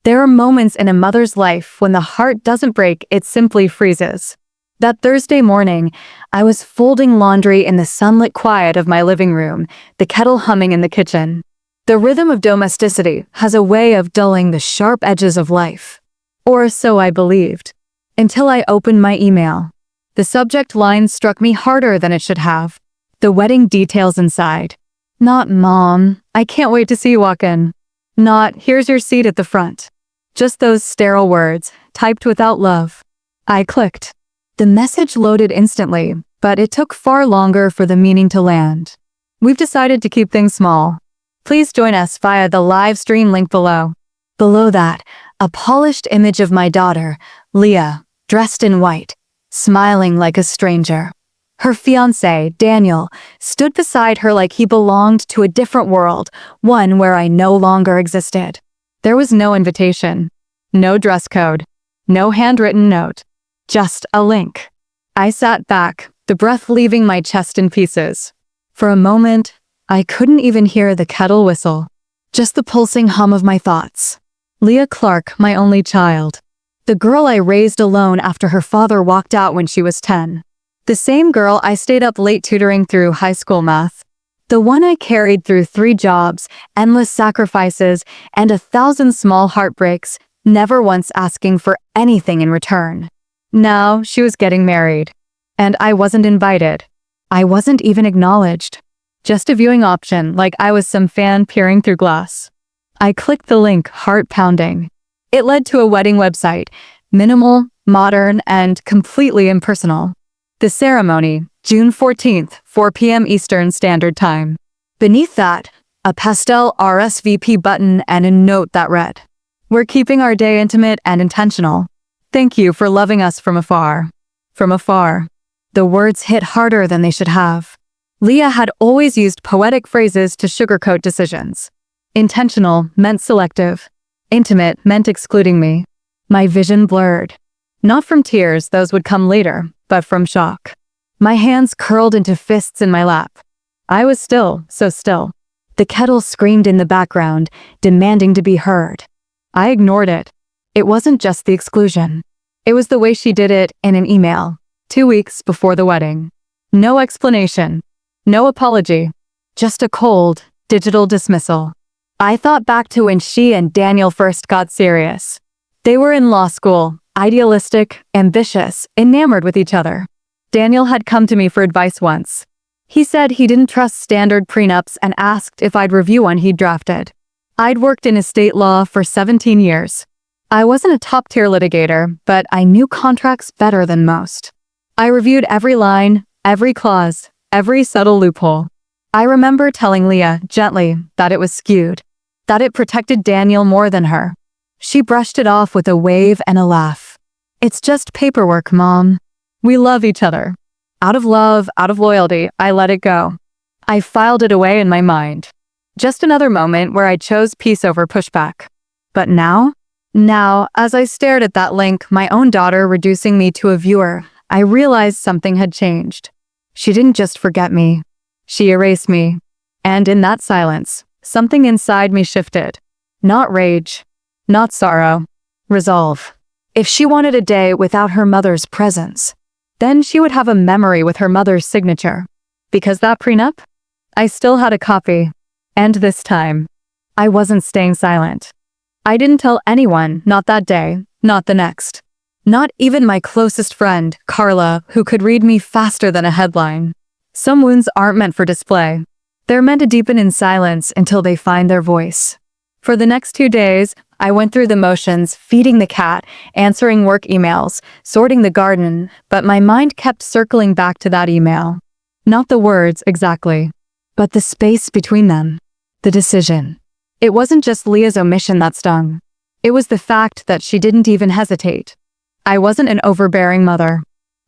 There are moments in a mother's life when the heart doesn't break, it simply freezes. That Thursday morning, I was folding laundry in the sunlit quiet of my living room, the kettle humming in the kitchen. The rhythm of domesticity has a way of dulling the sharp edges of life. Or so I believed. Until I opened my email. The subject line struck me harder than it should have. The wedding details inside. Not "Mom, I can't wait to see you walk in." Not "Here's your seat at the front." Just those sterile words, typed without love. I clicked. The message loaded instantly, but it took far longer for the meaning to land. We've decided to keep things small. Please join us via the live stream link below. Below that, a polished image of my daughter, Leah, dressed in white, smiling like a stranger. Her fiancé, Daniel, stood beside her like he belonged to a different world, one where I no longer existed. There was no invitation, no dress code, no handwritten note, just a link. I sat back, the breath leaving my chest in pieces. For a moment, I couldn't even hear the kettle whistle, just the pulsing hum of my thoughts. Leah Clark, my only child. The girl I raised alone after her father walked out when she was 10. The same girl I stayed up late tutoring through high school math. The one I carried through 3 jobs, endless sacrifices, and 1,000 small heartbreaks, never once asking for anything in return. Now she was getting married. And I wasn't invited. I wasn't even acknowledged. Just a viewing option, like I was some fan peering through glass. I clicked the link, heart pounding. It led to a wedding website, minimal, modern, and completely impersonal. The ceremony, June 14th, 4 p.m. Eastern Standard Time. Beneath that, a pastel RSVP button and a note that read, "We're keeping our day intimate and intentional. Thank you for loving us from afar." From afar. The words hit harder than they should have. Leah had always used poetic phrases to sugarcoat decisions. Intentional meant selective. Intimate meant excluding me. My vision blurred. Not from tears, those would come later, but from shock. My hands curled into fists in my lap. I was still, so still. The kettle screamed in the background, demanding to be heard. I ignored it. It wasn't just the exclusion. It was the way she did it in an email, 2 weeks before the wedding. No explanation. No apology. Just a cold, digital dismissal. I thought back to when she and Daniel first got serious. They were in law school, idealistic, ambitious, enamored with each other. Daniel had come to me for advice once. He said he didn't trust standard prenups and asked if I'd review one he'd drafted. I'd worked in estate law for 17 years. I wasn't a top-tier litigator, but I knew contracts better than most. I reviewed every line, every clause, every subtle loophole. I remember telling Leah, gently, that it was skewed, that it protected Daniel more than her. She brushed it off with a wave and a laugh. "It's just paperwork, Mom. We love each other." Out of love, out of loyalty, I let it go. I filed it away in my mind. Just another moment where I chose peace over pushback. But now, as I stared at that link, my own daughter reducing me to a viewer, I realized something had changed. She didn't just forget me. She erased me. And in that silence, something inside me shifted. Not rage, not sorrow, resolve. If she wanted a day without her mother's presence, then she would have a memory with her mother's signature. Because that prenup? I still had a copy. And this time, I wasn't staying silent. I didn't tell anyone, not that day, not the next. Not even my closest friend, Carla, who could read me faster than a headline. Some wounds aren't meant for display. They're meant to deepen in silence until they find their voice. For the next 2 days, I went through the motions, feeding the cat, answering work emails, sorting the garden, but my mind kept circling back to that email. Not the words, exactly, but the space between them. The decision. It wasn't just Leah's omission that stung. It was the fact that she didn't even hesitate. I wasn't an overbearing mother.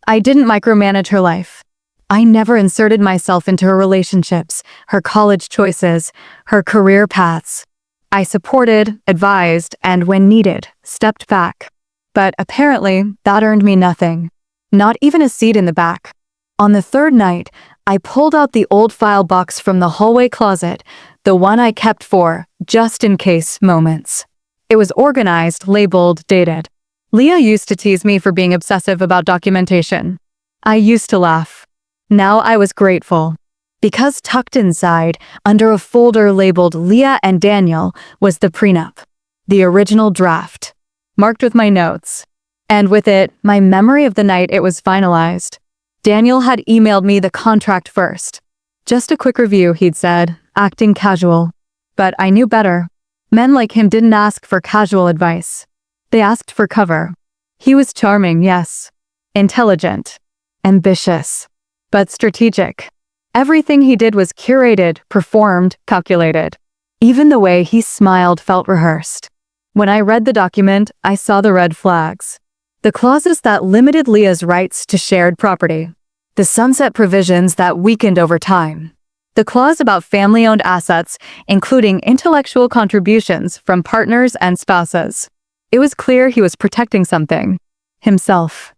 I didn't micromanage her life. I never inserted myself into her relationships, her college choices, her career paths. I supported, advised, and when needed, stepped back. But apparently, that earned me nothing. Not even a seat in the back. On the 3rd night, I pulled out the old file box from the hallway closet, the one I kept for just in case moments. It was organized, labeled, dated. Leah used to tease me for being obsessive about documentation. I used to laugh. Now I was grateful. Because tucked inside, under a folder labeled Leah and Daniel, was the prenup. The original draft. Marked with my notes. And with it, my memory of the night it was finalized. Daniel had emailed me the contract first. Just a quick review, he'd said, acting casual. But I knew better. Men like him didn't ask for casual advice. They asked for cover. He was charming, yes. Intelligent. Ambitious. But strategic. Everything he did was curated, performed, calculated. Even the way he smiled felt rehearsed. When I read the document, I saw the red flags. The clauses that limited Leah's rights to shared property. The sunset provisions that weakened over time. The clause about family-owned assets, including intellectual contributions from partners and spouses. It was clear he was protecting something. Himself.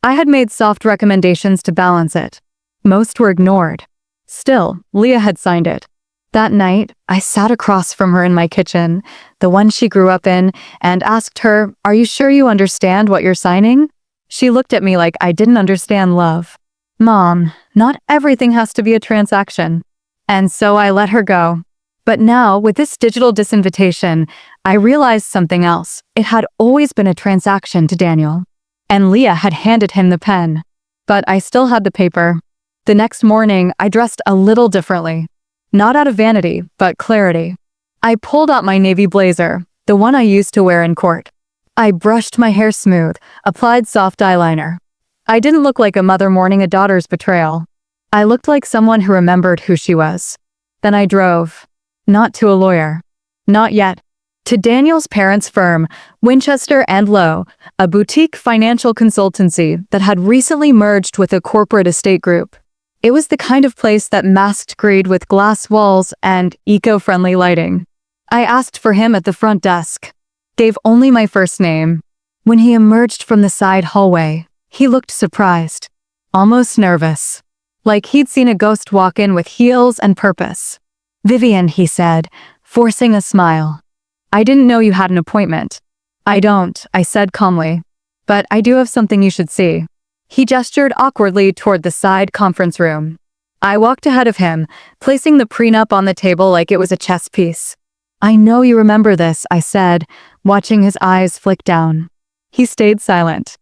I had made soft recommendations to balance it. Most were ignored. Still, Leah had signed it. That night, I sat across from her in my kitchen, the one she grew up in, and asked her, "Are you sure you understand what you're signing?" She looked at me like I didn't understand love. "Mom, not everything has to be a transaction." And so I let her go. But now, with this digital disinvitation, I realized something else. It had always been a transaction to Daniel. And Leah had handed him the pen. But I still had the paper. The next morning, I dressed a little differently. Not out of vanity, but clarity. I pulled out my navy blazer, the one I used to wear in court. I brushed my hair smooth, applied soft eyeliner. I didn't look like a mother mourning a daughter's betrayal. I looked like someone who remembered who she was. Then I drove. Not to a lawyer. Not yet. To Daniel's parents' firm, Winchester & Lowe, a boutique financial consultancy that had recently merged with a corporate estate group. It was the kind of place that masked greed with glass walls and eco-friendly lighting. I asked for him at the front desk. Gave only my first name. When he emerged from the side hallway, he looked surprised. Almost nervous. Like he'd seen a ghost walk in with heels and purpose. "Vivian," he said, forcing a smile. "I didn't know you had an appointment." "I don't," I said calmly. "But I do have something you should see." He gestured awkwardly toward the side conference room. I walked ahead of him, placing the prenup on the table like it was a chess piece. "I know you remember this," I said, watching his eyes flick down. He stayed silent.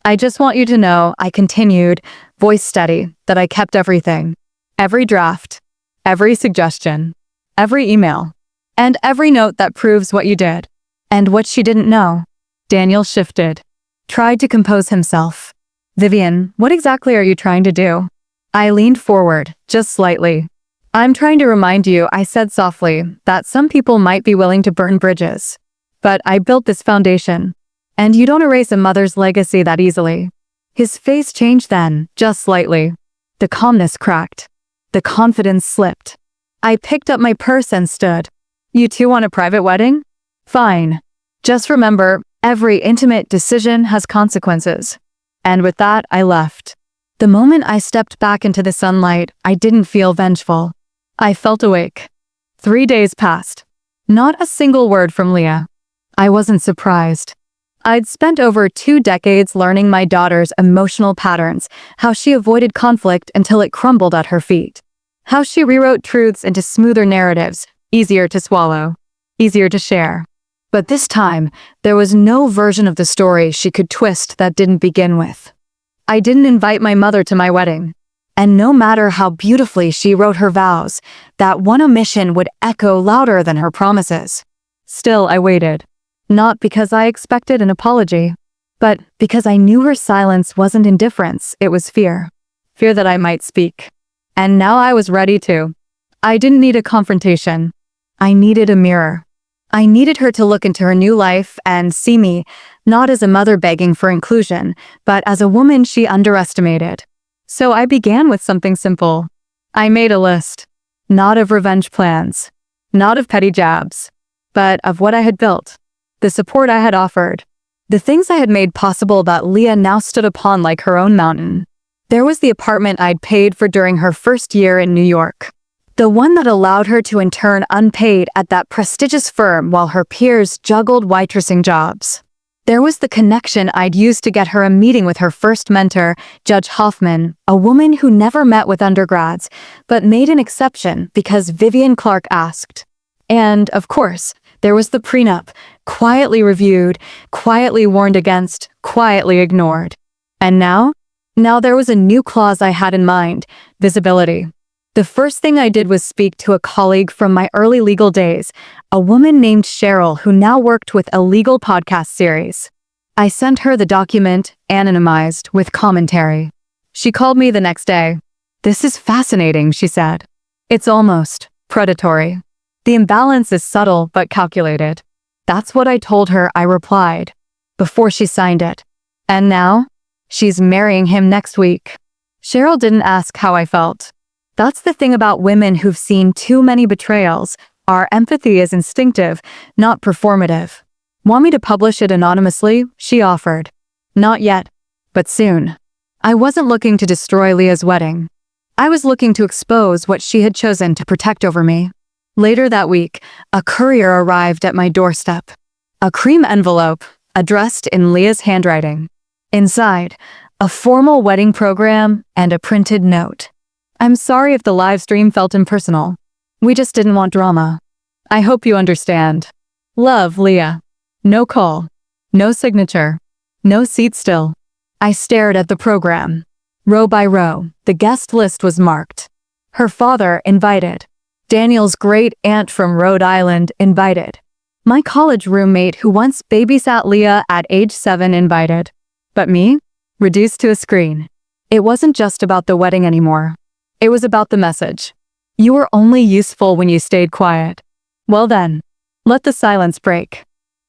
"I just want you to know," I continued, voice steady, "that I kept everything. Every draft. Every suggestion. Every email. And every note that proves what you did." And what she didn't know. Daniel shifted. Tried to compose himself. "Vivian, what exactly are you trying to do?" I leaned forward, just slightly. "I'm trying to remind you," I said softly, "that some people might be willing to burn bridges. But I built this foundation. And you don't erase a mother's legacy that easily." His face changed then, just slightly. The calmness cracked. The confidence slipped. I picked up my purse and stood. "You two want a private wedding? Fine. Just remember, every intimate decision has consequences." And with that, I left. The moment I stepped back into the sunlight, I didn't feel vengeful. I felt awake. 3 days passed. Not a single word from Leah. I wasn't surprised. I'd spent over 2 decades learning my daughter's emotional patterns, how she avoided conflict until it crumbled at her feet. How she rewrote truths into smoother narratives, easier to swallow, easier to share. But this time, there was no version of the story she could twist that didn't begin with. I didn't invite my mother to my wedding. And no matter how beautifully she wrote her vows, that one omission would echo louder than her promises. Still, I waited. Not because I expected an apology, but because I knew her silence wasn't indifference, it was fear. Fear that I might speak. And now I was ready to. I didn't need a confrontation. I needed a mirror. I needed her to look into her new life and see me, not as a mother begging for inclusion, but as a woman she underestimated. So I began with something simple. I made a list. Not of revenge plans. Not of petty jabs. But of what I had built. The support I had offered. The things I had made possible that Leah now stood upon like her own mountain. There was the apartment I'd paid for during her first year in New York. The one that allowed her to intern unpaid at that prestigious firm while her peers juggled waitressing jobs. There was the connection I'd used to get her a meeting with her first mentor, Judge Hoffman, a woman who never met with undergrads, but made an exception because Vivian Clark asked. And, of course, there was the prenup, quietly reviewed, quietly warned against, quietly ignored. And now? Now there was a new clause I had in mind: visibility. The first thing I did was speak to a colleague from my early legal days, a woman named Cheryl who now worked with a legal podcast series. I sent her the document, anonymized, with commentary. She called me the next day. "This is fascinating," she said. "It's almost predatory. The imbalance is subtle but calculated." That's what I told her, I replied, before she signed it. And now? She's marrying him next week. Cheryl didn't ask how I felt. That's the thing about women who've seen too many betrayals. Our empathy is instinctive, not performative. "Want me to publish it anonymously?" she offered. "Not yet, but soon." I wasn't looking to destroy Leah's wedding. I was looking to expose what she had chosen to protect over me. Later that week, a courier arrived at my doorstep. A cream envelope, addressed in Leah's handwriting. Inside, a formal wedding program and a printed note. "I'm sorry if the live stream felt impersonal. We just didn't want drama. I hope you understand. Love, Leah." No call. No signature. No seat still. I stared at the program. Row by row, the guest list was marked. Her father invited. Daniel's great-aunt from Rhode Island invited. My college roommate who once babysat Leah at age 7 invited. But me? Reduced to a screen. It wasn't just about the wedding anymore. It was about the message. You were only useful when you stayed quiet. Well then, let the silence break.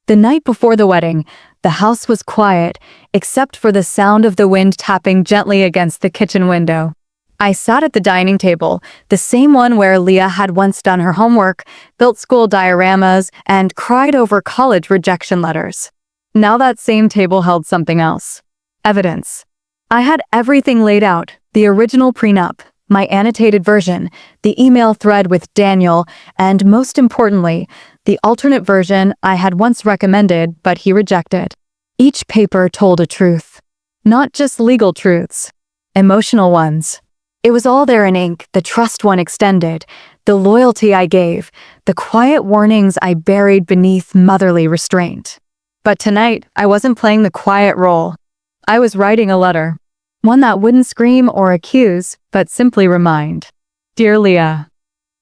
The night before the wedding, the house was quiet, except for the sound of the wind tapping gently against the kitchen window. I sat at the dining table, the same one where Leah had once done her homework, built school dioramas, and cried over college rejection letters. Now that same table held something else. Evidence. I had everything laid out: the original prenup, my annotated version, the email thread with Daniel, and most importantly, the alternate version I had once recommended but he rejected. Each paper told a truth. Not just legal truths. Emotional ones. It was all there in ink, the trust one extended, the loyalty I gave, the quiet warnings I buried beneath motherly restraint. But tonight, I wasn't playing the quiet role. I was writing a letter. One that wouldn't scream or accuse, but simply remind. "Dear Leah,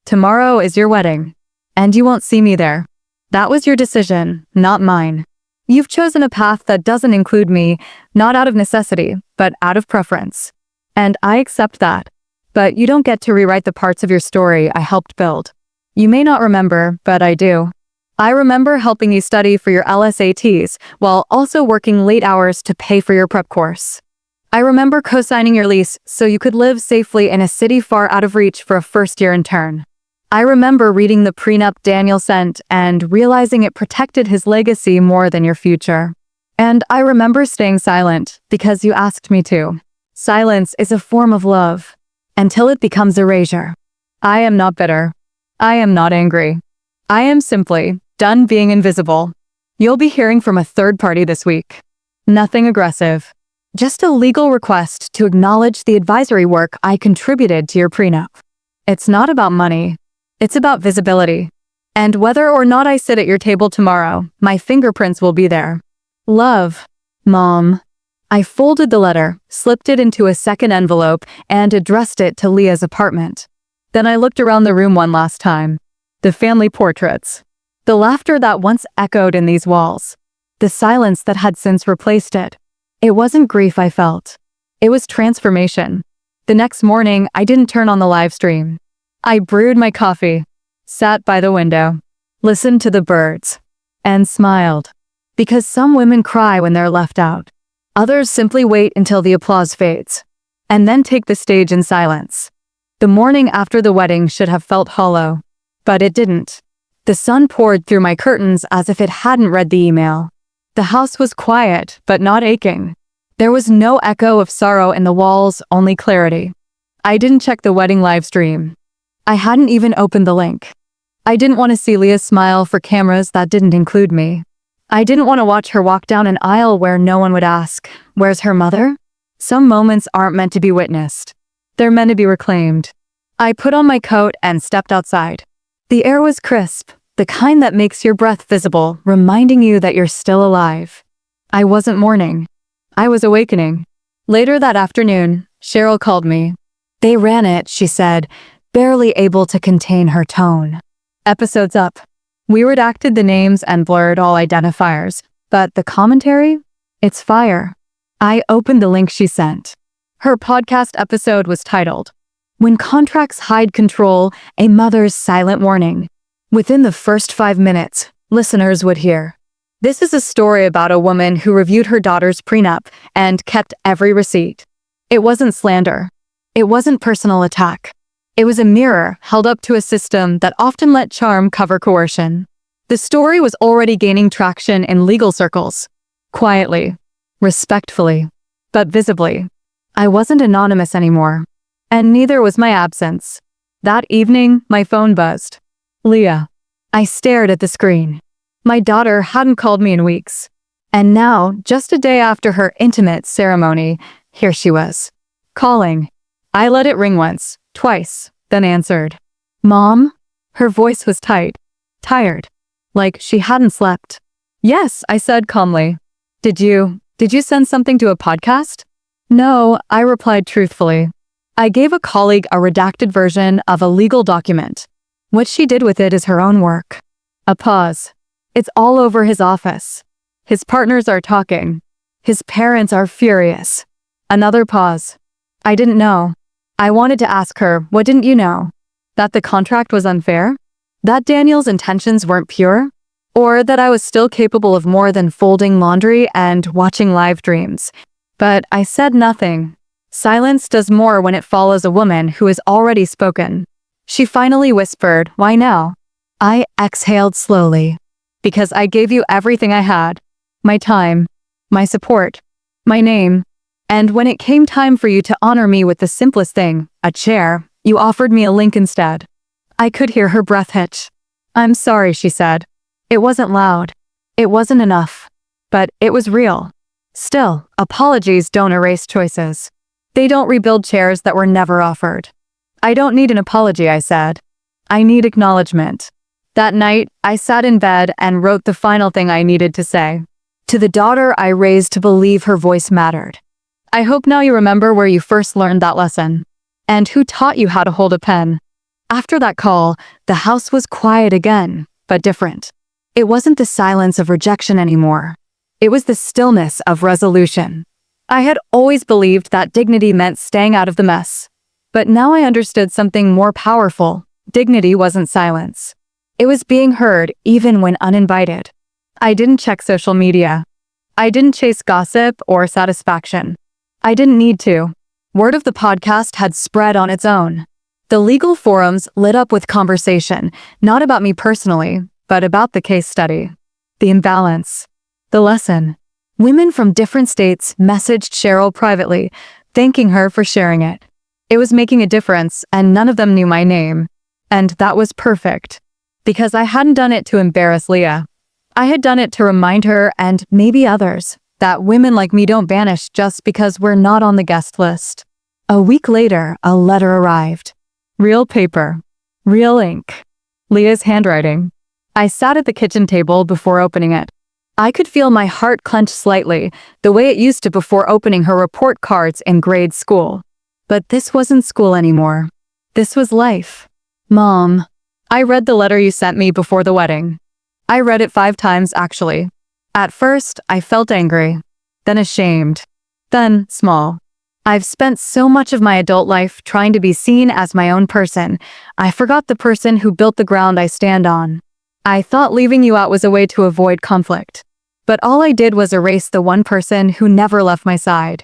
tomorrow is your wedding, and you won't see me there. That was your decision, not mine. You've chosen a path that doesn't include me, not out of necessity, but out of preference. And I accept that. But you don't get to rewrite the parts of your story I helped build. You may not remember, but I do. I remember helping you study for your LSATs while also working late hours to pay for your prep course. I remember co-signing your lease so you could live safely in a city far out of reach for a first-year intern. I remember reading the prenup Daniel sent and realizing it protected his legacy more than your future. And I remember staying silent because you asked me to. Silence is a form of love, until it becomes erasure. I am not bitter. I am not angry. I am simply done being invisible. You'll be hearing from a third party this week. Nothing aggressive. Just a legal request to acknowledge the advisory work I contributed to your prenup. It's not about money. It's about visibility. And whether or not I sit at your table tomorrow, my fingerprints will be there. Love, Mom. I folded the letter, slipped it into a second envelope, and addressed it to Leah's apartment. Then I looked around the room one last time. The family portraits. The laughter that once echoed in these walls. The silence that had since replaced it. It wasn't grief I felt. It was transformation. The next morning, I didn't turn on the live stream. I brewed my coffee, sat by the window, listened to the birds, and smiled. Because some women cry when they're left out. Others simply wait until the applause fades, and then take the stage in silence. The morning after the wedding should have felt hollow, but it didn't. The sun poured through my curtains as if it hadn't read the email. The house was quiet, but not aching. There was no echo of sorrow in the walls, only clarity. I didn't check the wedding live stream. I hadn't even opened the link. I didn't want to see Leah smile for cameras that didn't include me. I didn't want to watch her walk down an aisle where no one would ask, "Where's her mother?" Some moments aren't meant to be witnessed. They're meant to be reclaimed. I put on my coat and stepped outside. The air was crisp, the kind that makes your breath visible, reminding you that you're still alive. I wasn't mourning. I was awakening. Later that afternoon, Cheryl called me. "They ran it," she said, barely able to contain her tone. "Episode's up. We redacted the names and blurred all identifiers, but the commentary? It's fire." I opened the link she sent. Her podcast episode was titled, "When Contracts Hide Control, A Mother's Silent Warning." Within the first 5 minutes, listeners would hear, "This is a story about a woman who reviewed her daughter's prenup and kept every receipt." It wasn't slander. It wasn't personal attack. It was a mirror held up to a system that often let charm cover coercion. The story was already gaining traction in legal circles. Quietly, respectfully, but visibly. I wasn't anonymous anymore. And neither was my absence. That evening, my phone buzzed. Leah. I stared at the screen. My daughter hadn't called me in weeks. And now, just a day after her intimate ceremony, here she was. Calling. I let it ring once, twice, then answered. "Mom?" Her voice was tight. Tired. Like she hadn't slept. "Yes," I said calmly. Did you send something to a podcast?" "No," I replied truthfully. I gave a colleague a redacted version of a legal document. What she did with it is her own work. A pause. It's all over his office. His partners are talking. His parents are furious. Another pause. I didn't know. I wanted to ask her, what didn't you know? That the contract was unfair? That Daniel's intentions weren't pure? Or that I was still capable of more than folding laundry and watching live streams? But I said nothing. Silence does more when it follows a woman who has already spoken. She finally whispered, "Why now?" I exhaled slowly. "Because I gave you everything I had. My time, my support, my name. And when it came time for you to honor me with the simplest thing, a chair, you offered me a link instead." I could hear her breath hitch. "I'm sorry," she said. It wasn't loud. It wasn't enough. But it was real. Still, apologies don't erase choices. They don't rebuild chairs that were never offered. "I don't need an apology," I said. "I need acknowledgement." That night, I sat in bed and wrote the final thing I needed to say. To the daughter I raised to believe her voice mattered. I hope now you remember where you first learned that lesson. And who taught you how to hold a pen. After that call, the house was quiet again, but different. It wasn't the silence of rejection anymore. It was the stillness of resolution. I had always believed that dignity meant staying out of the mess. But now I understood something more powerful. Dignity wasn't silence. It was being heard even when uninvited. I didn't check social media. I didn't chase gossip or satisfaction. I didn't need to. Word of the podcast had spread on its own. The legal forums lit up with conversation, not about me personally, but about the case study. The imbalance. The lesson. Women from different states messaged Cheryl privately, thanking her for sharing it. It was making a difference, and none of them knew my name. And that was perfect. Because I hadn't done it to embarrass Leah. I had done it to remind her, and maybe others, that women like me don't vanish just because we're not on the guest list. A week later, a letter arrived. Real paper. Real ink. Leah's handwriting. I sat at the kitchen table before opening it. I could feel my heart clench slightly, the way it used to before opening her report cards in grade school. But this wasn't school anymore. This was life. "Mom." I read the letter you sent me before the wedding. I read it 5 times, actually. At first, I felt angry, then ashamed, then small. I've spent so much of my adult life trying to be seen as my own person, I forgot the person who built the ground I stand on. I thought leaving you out was a way to avoid conflict. But all I did was erase the one person who never left my side.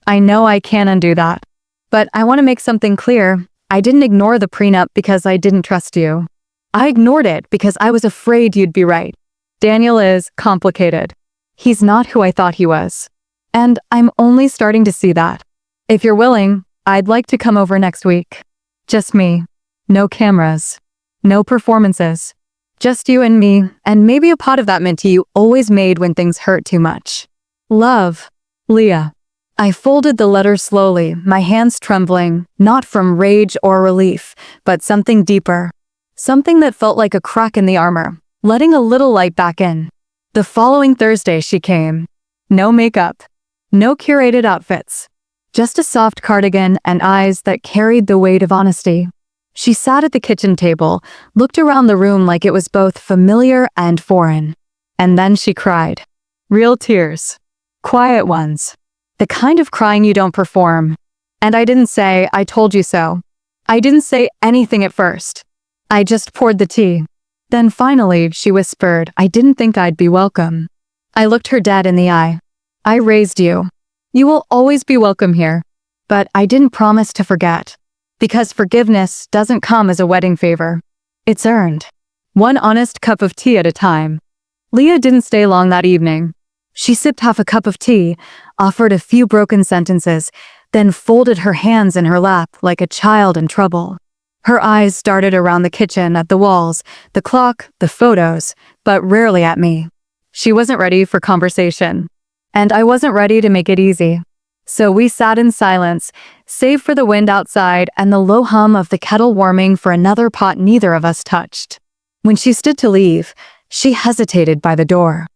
I know I can't undo that. But I want to make something clear. I didn't ignore the prenup because I didn't trust you. I ignored it because I was afraid you'd be right. Daniel is complicated. He's not who I thought he was. And I'm only starting to see that. If you're willing, I'd like to come over next week. Just me. No cameras. No performances. Just you and me, and maybe a pot of that mint tea you always made when things hurt too much. Love, Leah. I folded the letter slowly, my hands trembling, not from rage or relief, but something deeper. Something that felt like a crack in the armor, letting a little light back in. The following Thursday she came. No makeup. No curated outfits. Just a soft cardigan and eyes that carried the weight of honesty. She sat at the kitchen table, looked around the room like it was both familiar and foreign. And then she cried. Real tears. Quiet ones. The kind of crying you don't perform. And I didn't say, I told you so. I didn't say anything at first. I just poured the tea. Then finally, she whispered, I didn't think I'd be welcome. I looked her dead in the eye. I raised you. You will always be welcome here. But I didn't promise to forget. Because forgiveness doesn't come as a wedding favor. It's earned. One honest cup of tea at a time. Leah didn't stay long that evening. She sipped half a cup of tea, offered a few broken sentences, then folded her hands in her lap like a child in trouble. Her eyes darted around the kitchen, at the walls, the clock, the photos, but rarely at me. She wasn't ready for conversation. And I wasn't ready to make it easy. So we sat in silence, save for the wind outside and the low hum of the kettle warming for another pot neither of us touched. When she stood to leave, she hesitated by the door.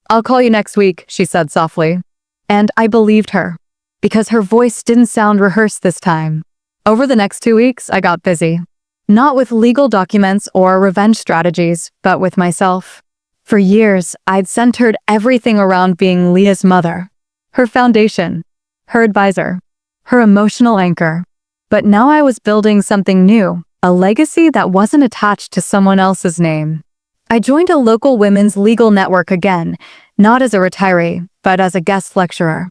I'll call you next week, she said softly. And I believed her, because her voice didn't sound rehearsed this time. Over the next 2 weeks, I got busy. Not with legal documents or revenge strategies, but with myself. For years, I'd centered everything around being Leah's mother, her foundation, her advisor, her emotional anchor. But now I was building something new, a legacy that wasn't attached to someone else's name. I joined a local women's legal network again, not as a retiree, but as a guest lecturer.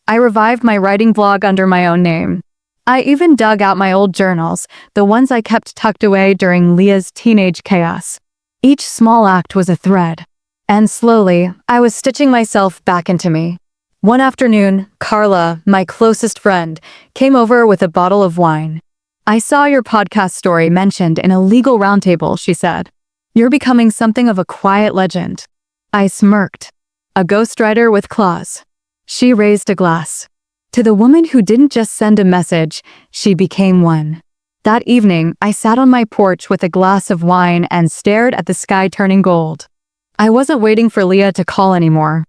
I revived my writing blog under my own name. I even dug out my old journals, the ones I kept tucked away during Leah's teenage chaos. Each small act was a thread. And slowly, I was stitching myself back into me. One afternoon, Carla, my closest friend, came over with a bottle of wine. I saw your podcast story mentioned in a legal roundtable, she said. You're becoming something of a quiet legend. I smirked. A ghostwriter with claws. She raised a glass. To the woman who didn't just send a message, she became one. That evening, I sat on my porch with a glass of wine and stared at the sky turning gold. I wasn't waiting for Leah to call anymore.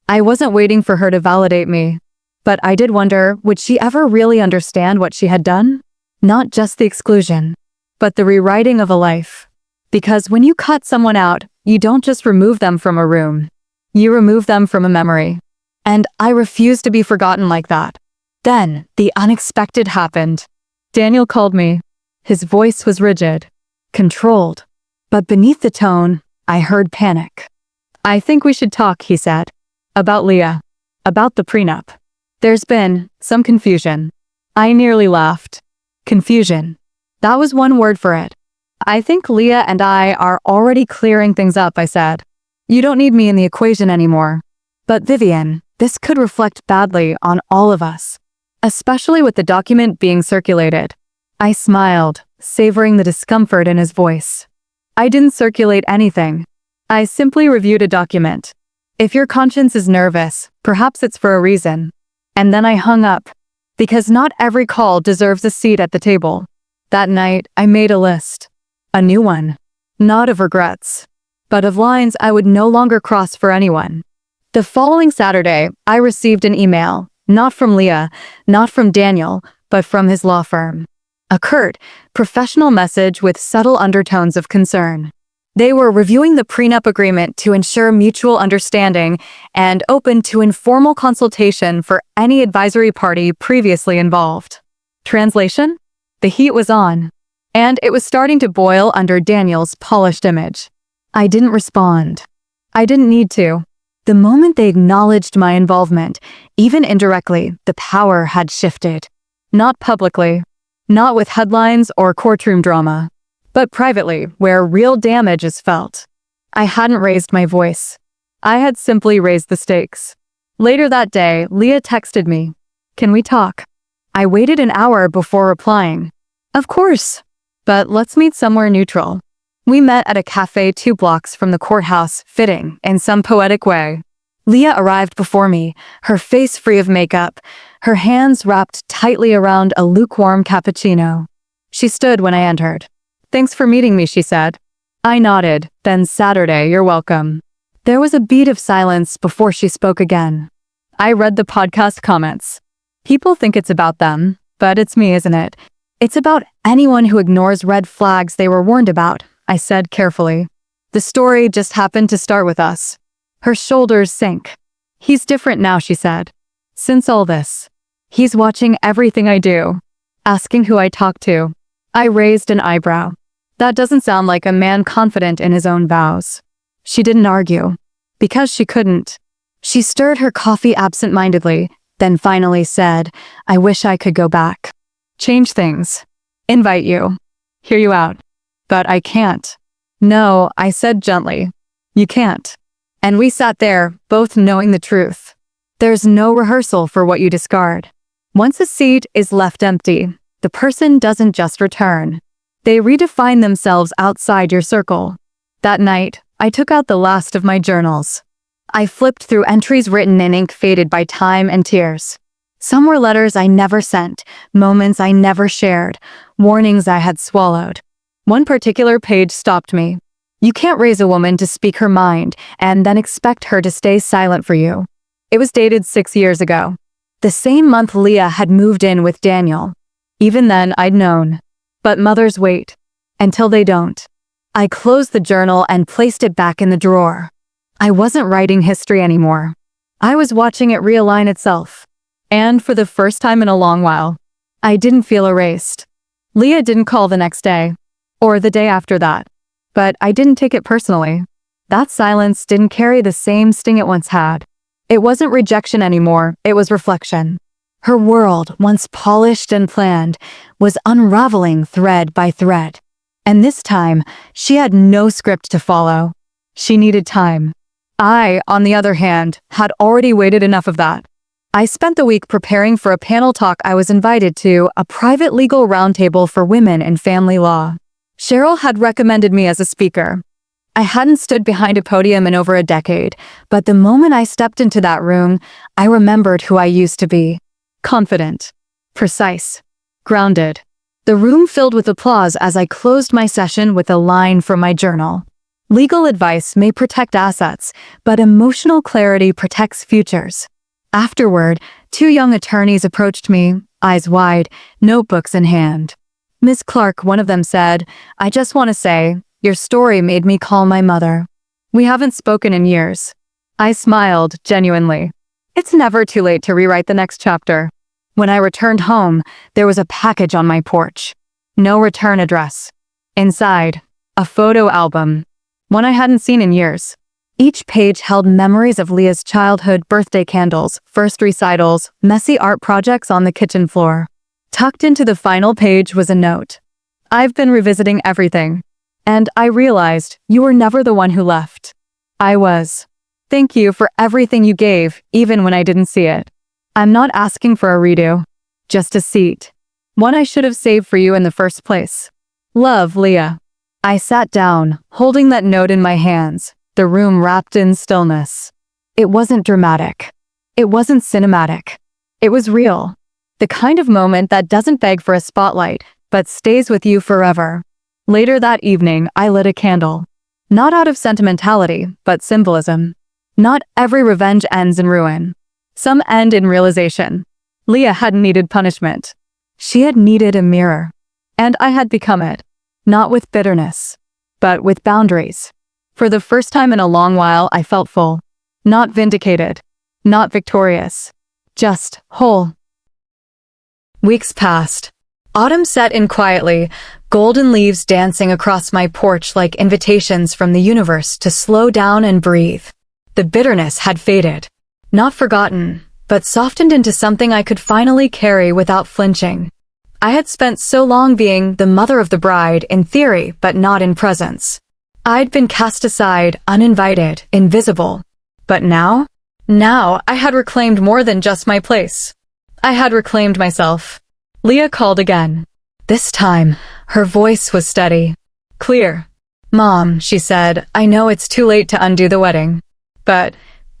I wasn't waiting for her to validate me. But I did wonder, would she ever really understand what she had done? Not just the exclusion, but the rewriting of a life. Because when you cut someone out, you don't just remove them from a room. You remove them from a memory. And I refuse to be forgotten like that. Then, the unexpected happened. Daniel called me. His voice was rigid, controlled. But beneath the tone, I heard panic. I think we should talk, he said. About Leah. About the prenup. There's been some confusion. I nearly laughed. Confusion. That was one word for it. I think Leah and I are already clearing things up, I said. You don't need me in the equation anymore. But Vivian, this could reflect badly on all of us. Especially with the document being circulated. I smiled, savoring the discomfort in his voice. I didn't circulate anything. I simply reviewed a document. If your conscience is nervous, perhaps it's for a reason. And then I hung up. Because not every call deserves a seat at the table. That night, I made a list. A new one. Not of regrets, but of lines I would no longer cross for anyone. The following Saturday, I received an email, not from Leah, not from Daniel, but from his law firm. A curt, professional message with subtle undertones of concern. They were reviewing the prenup agreement to ensure mutual understanding and open to informal consultation for any advisory party previously involved. Translation? The heat was on. And it was starting to boil under Daniel's polished image. I didn't respond. I didn't need to. The moment they acknowledged my involvement, even indirectly, the power had shifted. Not publicly, not with headlines or courtroom drama, but privately, where real damage is felt. I hadn't raised my voice. I had simply raised the stakes. Later that day, Leah texted me. Can we talk? I waited an hour before replying. Of course. but let's meet somewhere neutral. We met at a cafe 2 blocks from the courthouse, fitting, in some poetic way. Leah arrived before me, her face free of makeup, her hands wrapped tightly around a lukewarm cappuccino. She stood when I entered. "Thanks for meeting me," she said. I nodded, then "Saturday, you're welcome." There was a beat of silence before she spoke again. I read the podcast comments. People think it's about them, but it's me, isn't it? It's about anyone who ignores red flags they were warned about, I said carefully. The story just happened to start with us. Her shoulders sank. "He's different now," she said. "Since all this. He's watching everything I do, asking who I talk to." I raised an eyebrow. That doesn't sound like a man confident in his own vows. She didn't argue. Because she couldn't. She stirred her coffee absent-mindedly, then finally said, "I wish I could go back. Change things. Invite you. Hear you out. But I can't." "No," I said gently. "You can't." And we sat there, both knowing the truth. There's no rehearsal for what you discard. Once a seat is left empty, the person doesn't just return. They redefine themselves outside your circle. That night, I took out the last of my journals. I flipped through entries written in ink faded by time and tears. Some were letters I never sent, moments I never shared, warnings I had swallowed. One particular page stopped me. You can't raise a woman to speak her mind and then expect her to stay silent for you. It was dated 6 years ago. The same month Leah had moved in with Daniel. Even then, I'd known. But mothers wait. Until they don't. I closed the journal and placed it back in the drawer. I wasn't writing history anymore. I was watching it realign itself. And for the first time in a long while, I didn't feel erased. Leah didn't call the next day. Or the day after that. But I didn't take it personally. That silence didn't carry the same sting it once had. It wasn't rejection anymore, it was reflection. Her world, once polished and planned, was unraveling thread by thread. And this time, she had no script to follow. She needed time. I, on the other hand, had already waited enough of that. I spent the week preparing for a panel talk I was invited to, a private legal roundtable for women in family law. Cheryl had recommended me as a speaker. I hadn't stood behind a podium in over a decade, but the moment I stepped into that room, I remembered who I used to be. Confident. Precise. Grounded. The room filled with applause as I closed my session with a line from my journal. Legal advice may protect assets, but emotional clarity protects futures. Afterward, 2 young attorneys approached me, eyes wide, notebooks in hand. "Miss Clark," one of them said, "I just want to say, your story made me call my mother. We haven't spoken in years." I smiled, genuinely. It's never too late to rewrite the next chapter. When I returned home, there was a package on my porch. No return address. Inside, a photo album. One I hadn't seen in years. Each page held memories of Leah's childhood, birthday candles, first recitals, messy art projects on the kitchen floor. Tucked into the final page was a note. "I've been revisiting everything. And I realized you were never the one who left. I was. Thank you for everything you gave, even when I didn't see it. I'm not asking for a redo. Just a seat. One I should have saved for you in the first place. Love, Leah." I sat down, holding that note in my hands, the room wrapped in stillness. It wasn't dramatic. It wasn't cinematic. It was real. The kind of moment that doesn't beg for a spotlight, but stays with you forever. Later that evening, I lit a candle. Not out of sentimentality, but symbolism. Not every revenge ends in ruin. Some end in realization. Leah hadn't needed punishment. She had needed a mirror. And I had become it. Not with bitterness, but with boundaries. For the first time in a long while, I felt full. Not vindicated. Not victorious. Just whole. Weeks passed. Autumn set in quietly, golden leaves dancing across my porch like invitations from the universe to slow down and breathe. The bitterness had faded. Not forgotten, but softened into something I could finally carry without flinching. I had spent so long being the mother of the bride in theory, but not in presence. I'd been cast aside, uninvited, invisible. But now I had reclaimed more than just my place. I had reclaimed myself. Leah called again. This time, Her voice was steady, clear. "Mom," she said, "I know it's too late to undo the wedding, but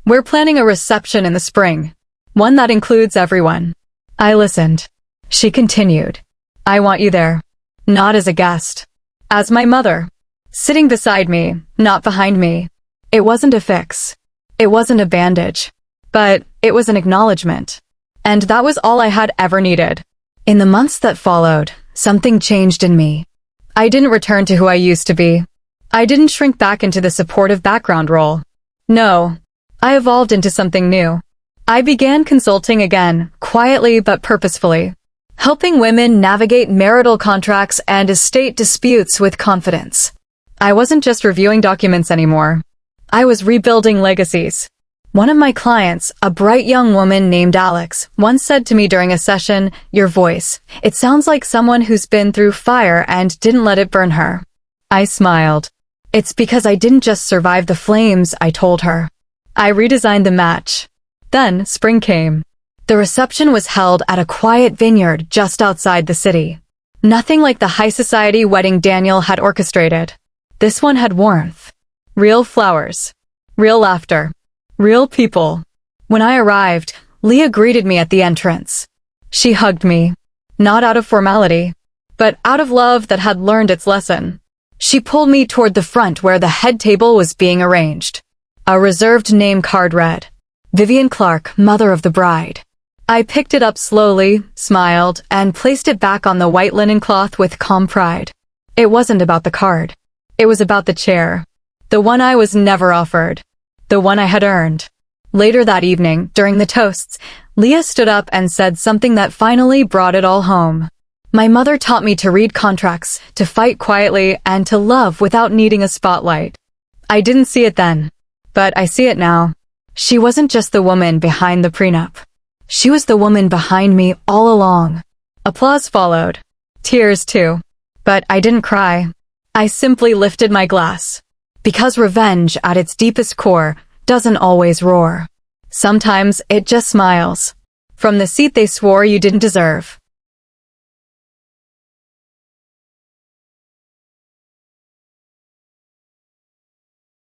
we're planning a reception in the spring, one that includes everyone." I listened. She continued, "I want you there, not as a guest, as my mother, sitting beside me, not behind me." It wasn't a fix. It wasn't a bandage, but it was an acknowledgement. And that was all I had ever needed. In the months that followed, something changed in me. I didn't return to who I used to be. I didn't shrink back into the supportive background role. No, I evolved into something new. I began consulting again, quietly but purposefully, helping women navigate marital contracts and estate disputes with confidence. I wasn't just reviewing documents anymore. I was rebuilding legacies. One of my clients, a bright young woman named Alex, once said to me during a session, "Your voice, it sounds like someone who's been through fire and didn't let it burn her." I smiled. "It's because I didn't just survive the flames," I told her. I redesigned the match. Then spring came. The reception was held at a quiet vineyard just outside the city. Nothing like the high society wedding Daniel had orchestrated. This one had warmth. Real flowers. Real laughter. Real people. When I arrived, Leah greeted me at the entrance. She hugged me. Not out of formality, but out of love that had learned its lesson. She pulled me toward the front where the head table was being arranged. A reserved name card read, "Vivian Clark, mother of the bride." I picked it up slowly, smiled, and placed it back on the white linen cloth with calm pride. It wasn't about the card. It was about the chair. The one I was never offered. The one I had earned. Later that evening, during the toasts, Leah stood up and said something that finally brought it all home. "My mother taught me to read contracts, to fight quietly, and to love without needing a spotlight." I didn't see it then, but I see it now. She wasn't just the woman behind the prenup. She was the woman behind me all along. Applause followed. Tears too. But I didn't cry. I simply lifted my glass. Because revenge, at its deepest core, doesn't always roar. Sometimes it just smiles. From the seat they swore you didn't deserve.